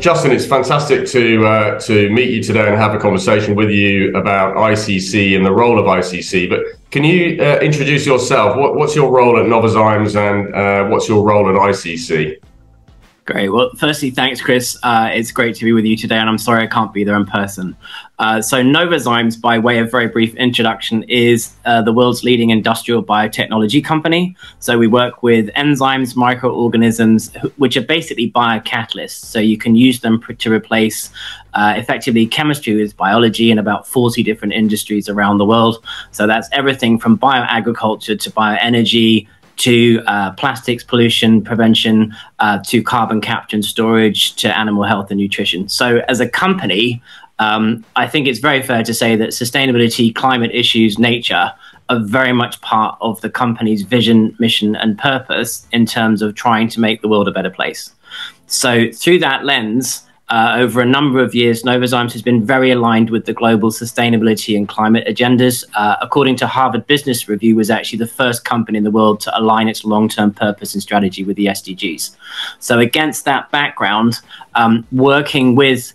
Justin, it's fantastic to meet you today and have a conversation with you about ICC and the role of ICC. But can you introduce yourself? What's your role at Novozymes and what's your role at ICC? Great. Well, firstly, thanks, Chris. It's great to be with you today, and I'm sorry I can't be there in person. So Novozymes, by way of very brief introduction, is the world's leading industrial biotechnology company. So we work with enzymes, microorganisms, which are basically biocatalysts. So you can use them to replace effectively chemistry with biology in about 40 different industries around the world. So that's everything from bioagriculture to bioenergy, to plastics pollution prevention, to carbon capture and storage, to animal health and nutrition. So as a company, I think it's very fair to say that sustainability, climate issues, nature are very much part of the company's vision, mission, and purpose in terms of trying to make the world a better place. So through that lens, over a number of years, Novozymes has been very aligned with the global sustainability and climate agendas. According to Harvard Business Review, was actually the first company in the world to align its long-term purpose and strategy with the SDGs. So against that background, working with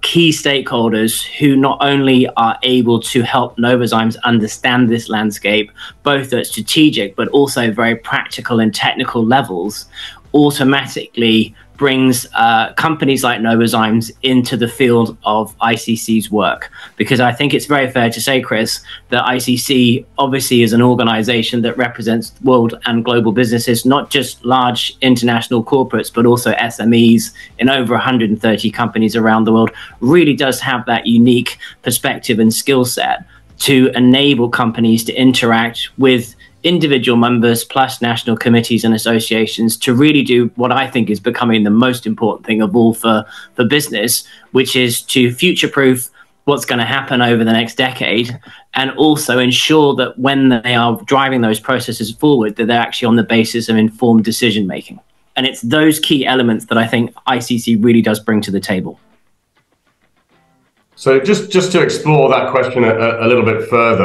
key stakeholders who not only are able to help Novozymes understand this landscape, both at strategic but also very practical and technical levels, automatically brings companies like Novozymes into the field of ICC's work. Because I think it's very fair to say, Chris, that ICC obviously is an organization that represents world and global businesses, not just large international corporates, but also SMEs in over 130 companies around the world, really does have that unique perspective and skill set to enable companies to interact with individual members plus national committees and associations to really do what I think is becoming the most important thing of all for business, which is to future-proof what's going to happen over the next decade, and also ensure that when they are driving those processes forward, that they're actually on the basis of informed decision-making. And it's those key elements that I think ICC really does bring to the table. So just to explore that question a little bit further,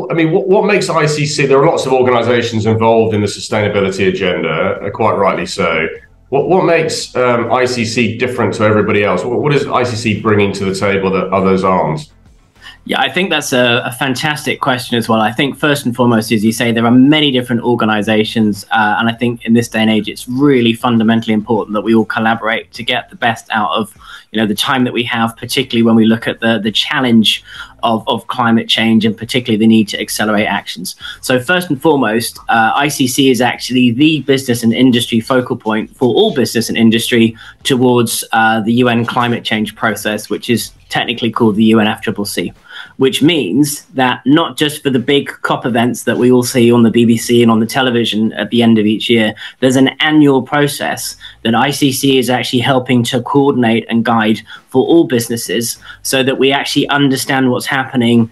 I mean, what makes ICC, there are lots of organizations involved in the sustainability agenda, quite rightly so. What makes ICC different to everybody else? What is ICC bringing to the table that others aren't? Yeah, I think that's a fantastic question as well. I think first and foremost, as you say, there are many different organizations. And I think in this day and age, it's really fundamentally important that we all collaborate to get the best out of the time that we have, particularly when we look at the challenge of climate change and particularly the need to accelerate actions. So first and foremost, ICC is actually the business and industry focal point for all business and industry towards the UN climate change process, which is technically called the UNFCCC, which means that not just for the big COP events that we all see on the BBC and on the television at the end of each year, there's an annual process that ICC is actually helping to coordinate and guide for all businesses so that we actually understand what's happening,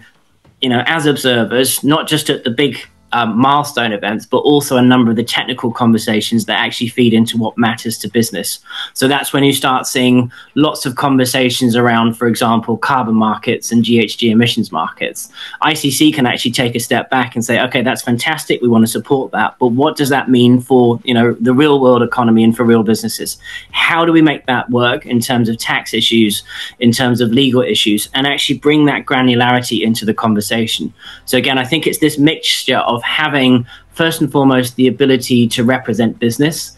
as observers, not just at the big milestone events, but also a number of the technical conversations that actually feed into what matters to business. So that's when you start seeing lots of conversations around, for example, carbon markets and GHG emissions markets. ICC can actually take a step back and say, okay, that's fantastic, we want to support that, but what does that mean for the real world economy and for real businesses? How do we make that work in terms of tax issues, in terms of legal issues, and actually bring that granularity into the conversation? So again, I think it's this mixture of having, first and foremost, the ability to represent business.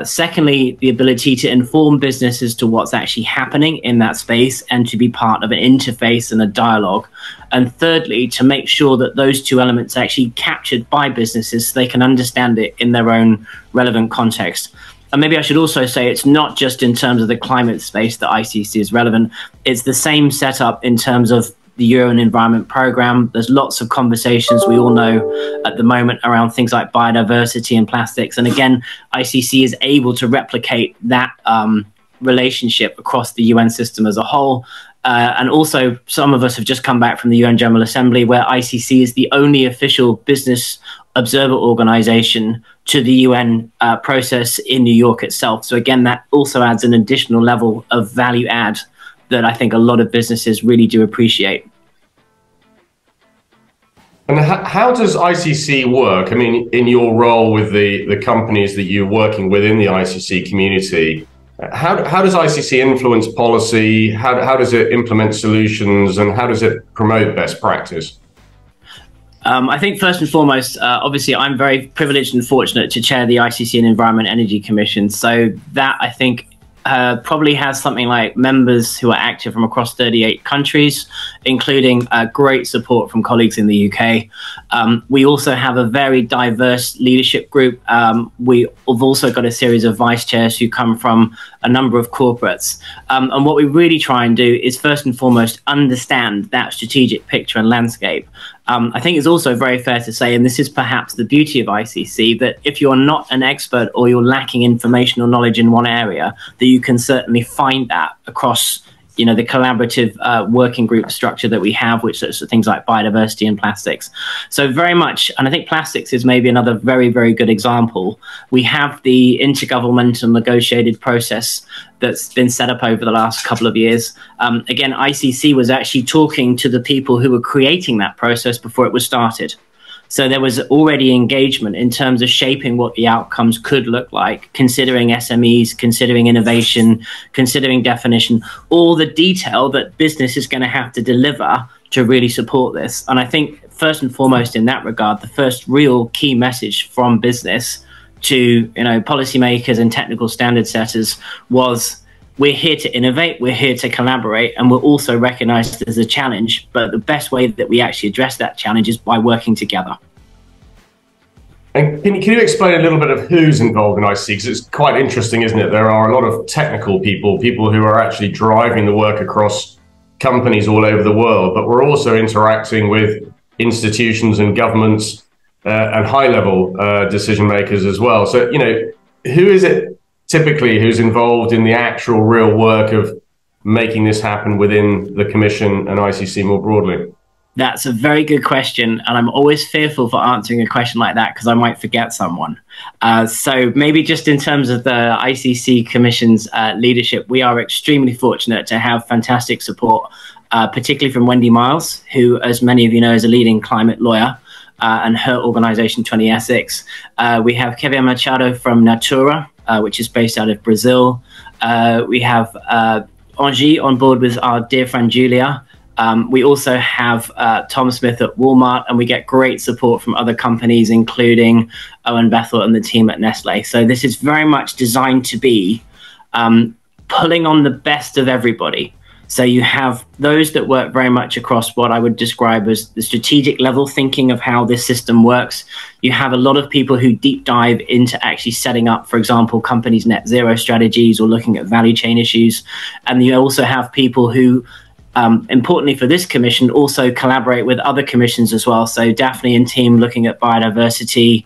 Secondly, the ability to inform business as to what's actually happening in that space and to be part of an interface and a dialogue. And thirdly, to make sure that those two elements are actually captured by businesses so they can understand it in their own relevant context. And maybe I should also say it's not just in terms of the climate space that ICC is relevant. It's the same setup in terms of the UN Environment Programme. There's lots of conversations we all know at the moment around things like biodiversity and plastics. And again, ICC is able to replicate that relationship across the UN system as a whole. And also, some of us have just come back from the UN General Assembly, where ICC is the only official business observer organization to the UN process in New York itself. So again, that also adds an additional level of value add that I think a lot of businesses really do appreciate. And how does ICC work? I mean, in your role with the companies that you're working with in the ICC community, How does ICC influence policy? How does it implement solutions, and how does it promote best practice? I think first and foremost, obviously, I'm very privileged and fortunate to chair the ICC and Environment Energy Commission. So that, I think, probably has something like members who are active from across 38 countries, including great support from colleagues in the UK. We also have a very diverse leadership group. We have also got a series of vice chairs who come from a number of corporates. And what we really try and do is first and foremost understand that strategic picture and landscape. I think it's also very fair to say, and this is perhaps the beauty of ICC, that if you're not an expert or you're lacking information or knowledge in one area, that you can certainly find that across, the collaborative working group structure that we have, which is things like biodiversity and plastics. So very much, and I think plastics is maybe another very, very good example. We have the intergovernmental negotiated process that's been set up over the last couple of years. Again, ICC was actually talking to the people who were creating that process before it was started. So there was already engagement in terms of shaping what the outcomes could look like, considering SMEs, considering innovation, considering definition, all the detail that business is going to have to deliver to really support this. And I think first and foremost in that regard, the first real key message from business to policymakers and technical standard setters was, we're here to innovate, we're here to collaborate, and we're also recognized as a challenge. But the best way that we actually address that challenge is by working together. And can you explain a little bit of who's involved in ICC? Because it's quite interesting, isn't it? There are a lot of technical people who are actually driving the work across companies all over the world, but we're also interacting with institutions and governments and high-level decision makers as well. So, who is it typically who's involved in the actual real work of making this happen within the Commission and ICC more broadly? That's a very good question, and I'm always fearful for answering a question like that because I might forget someone. So maybe just in terms of the ICC Commission's leadership, we are extremely fortunate to have fantastic support, particularly from Wendy Miles, who, as many of you know, is a leading climate lawyer, and her organization 20 Essex. We have Kevin Machado from Natura, which is based out of Brazil. We have Angie on board with our dear friend Julia. We also have Tom Smith at Walmart, and we get great support from other companies, including Owen Bethel and the team at Nestle. So this is very much designed to be pulling on the best of everybody. So you have those that work very much across what I would describe as the strategic level thinking of how this system works. You have a lot of people who deep dive into actually setting up, for example, companies' net zero strategies or looking at value chain issues. And you also have people who, importantly for this commission, also collaborate with other commissions as well. So Daphne and team looking at biodiversity.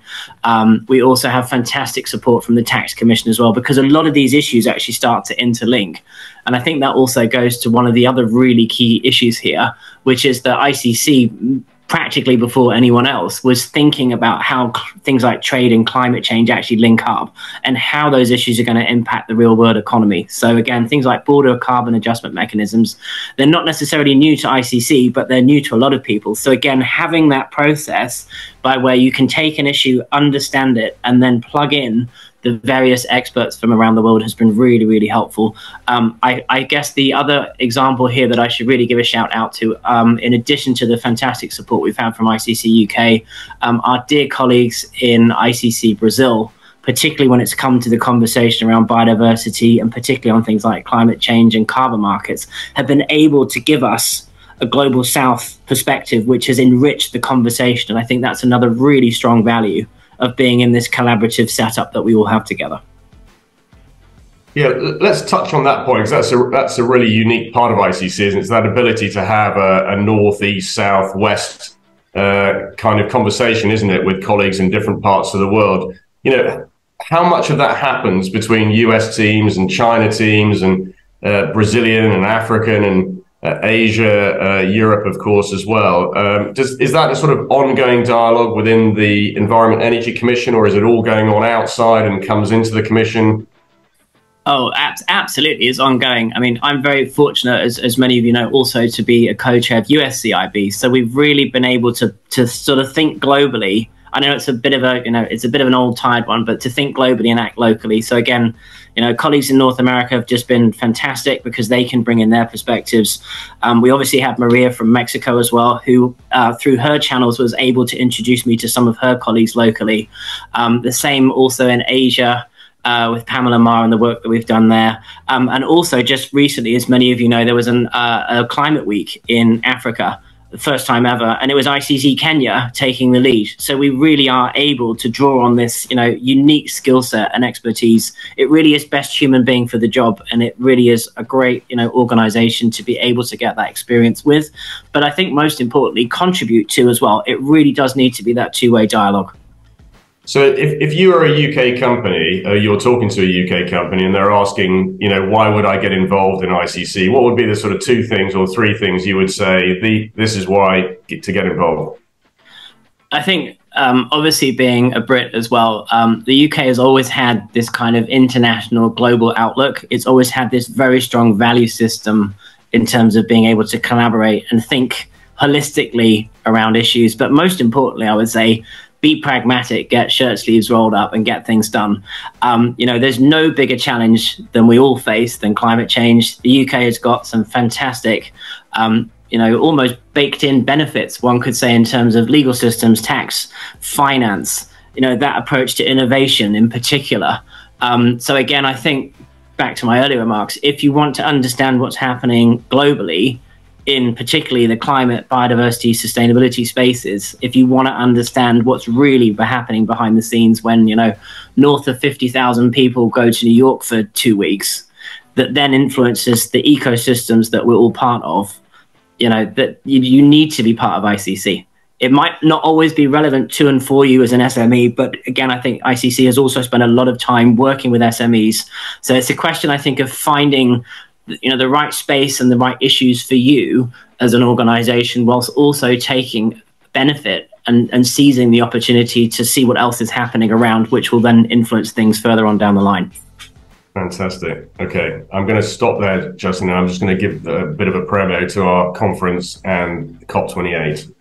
We also have fantastic support from the tax commission as well, because a lot of these issues actually start to interlink. And I think that also goes to one of the other really key issues here, which is that ICC, practically before anyone else, was thinking about how things like trade and climate change actually link up and how those issues are going to impact the real world economy. So again, things like border carbon adjustment mechanisms, they're not necessarily new to ICC, but they're new to a lot of people. So again, having that process by where you can take an issue, understand it, and then plug in the various experts from around the world has been really, really helpful. I guess the other example here that I should really give a shout out to, in addition to the fantastic support we've had from ICC UK, our dear colleagues in ICC Brazil, particularly when it's come to the conversation around biodiversity and particularly on things like climate change and carbon markets, have been able to give us a global south perspective, which has enriched the conversation. And I think that's another really strong value of being in this collaborative setup that we all have together. Yeah, let's touch on that point, because that's a really unique part of ICC, isn't it? It's that ability to have a north, east, south, west kind of conversation, isn't it, with colleagues in different parts of the world. How much of that happens between US teams and China teams and Brazilian and African and Asia, Europe, of course, as well? Is that a sort of ongoing dialogue within the Environment Energy Commission, or is it all going on outside and comes into the Commission? Oh, absolutely, it's ongoing. I mean, I'm very fortunate, as many of you know, also to be a co-chair of USCIB. So we've really been able to sort of think globally. I know it's a bit of a, it's a bit of an old tired one, but to think globally and act locally. So again, Colleagues in North America have just been fantastic because they can bring in their perspectives. We obviously have Maria from Mexico as well, who through her channels was able to introduce me to some of her colleagues locally. The same also in Asia, with Pamela Ma and the work that we've done there. And also just recently, as many of you know, there was a climate week in Africa, the first time ever, and it was ICC Kenya taking the lead. So we really are able to draw on this, unique skill set and expertise. It really is best human being for the job, and it really is a great, organization to be able to get that experience with. But I think most importantly, contribute to as well. It really does need to be that two-way dialogue. So if you are a UK company, you're talking to a UK company and they're asking, why would I get involved in ICC? What would be the sort of 2 things or 3 things you would say, this is why to get involved? I think, obviously being a Brit as well, the UK has always had this kind of international global outlook. It's always had this very strong value system in terms of being able to collaborate and think holistically around issues. But most importantly, I would say, be pragmatic, get shirt sleeves rolled up and get things done. There's no bigger challenge than we all face than climate change. The UK has got some fantastic, almost baked in benefits, one could say, in terms of legal systems, tax, finance, that approach to innovation in particular. So again, I think back to my earlier remarks, if you want to understand what's happening globally, in particularly the climate, biodiversity, sustainability spaces, if you want to understand what's really happening behind the scenes when, north of 50,000 people go to New York for 2 weeks, that then influences the ecosystems that we're all part of, that you need to be part of ICC. It might not always be relevant to and for you as an SME, but again, I think ICC has also spent a lot of time working with SMEs. So it's a question, I think, of finding the right space and the right issues for you as an organization, whilst also taking benefit and seizing the opportunity to see what else is happening around, which will then influence things further on down the line. Fantastic. Okay, I'm going to stop there, Justin. I'm just going to give a bit of a promo to our conference and COP28.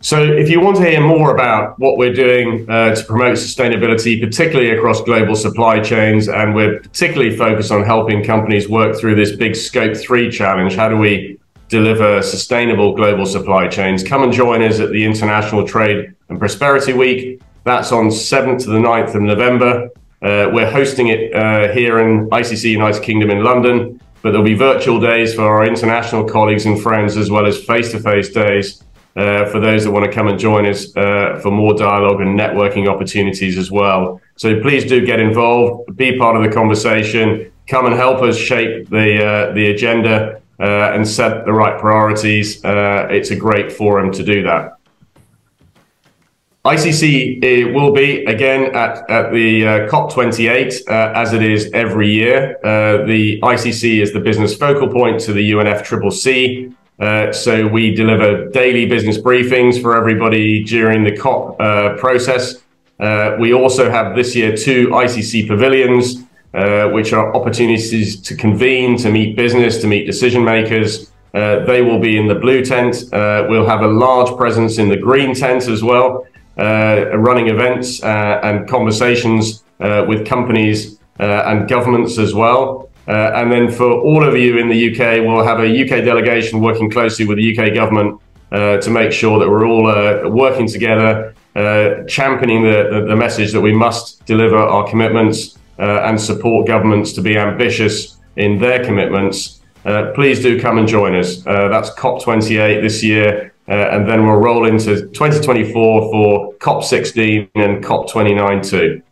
So if you want to hear more about what we're doing to promote sustainability, particularly across global supply chains, and we're particularly focused on helping companies work through this big Scope 3 challenge, how do we deliver sustainable global supply chains, come and join us at the International Trade and Prosperity Week. That's on 7th to the 9th of November. We're hosting it here in ICC United Kingdom in London, but there'll be virtual days for our international colleagues and friends, as well as face-to-face days for those that want to come and join us for more dialogue and networking opportunities as well. So please do get involved, be part of the conversation, come and help us shape the agenda and set the right priorities. It's a great forum to do that. ICC will be again at the COP28 as it is every year. The ICC is the business focal point to the UNFCCC. So we deliver daily business briefings for everybody during the COP process. We also have this year 2 ICC pavilions, which are opportunities to convene, to meet business, to meet decision makers. They will be in the blue tent. We'll have a large presence in the green tent as well, running events and conversations with companies and governments as well. And then for all of you in the UK, we'll have a UK delegation working closely with the UK government to make sure that we're all working together, championing the message that we must deliver our commitments and support governments to be ambitious in their commitments. Please do come and join us. That's COP28 this year, and then we'll roll into 2024 for COP16 and COP29 too.